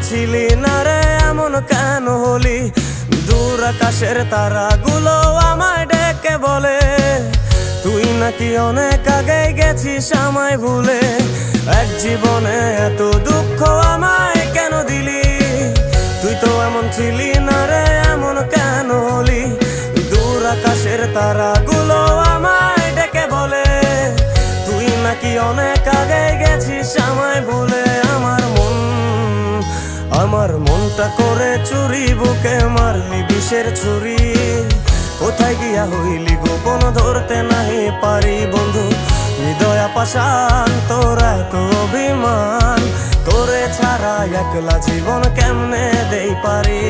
ছিলি না রে এমন কেন হলি? দূর আকাশের তারাগুলো আমায় ডেকে বলে তুই নাকি অনেক আগে গেছিস আমায় ভুলে। এক জীবনে এত দুঃখ আমায় কেন দিলি? তুই তো এমন ছিলি না রে এমন কেন হলি? দূর আকাশের তারাগুলো আমায় ডেকে বলে তুই নাকি অনেক আগে গেছিস আমায় ভুলে। আমার মনটা করে চুরি, বুকে মারলি বিষের ছুরি। কোথায় গিয়া হইলি গোপন ধরতে নাহি পারি বন্ধু। হৃদয় পাষাণ তোর এত অভিমান, তোরে ছাড়া একলা জীবন কেমনে দেই পারি।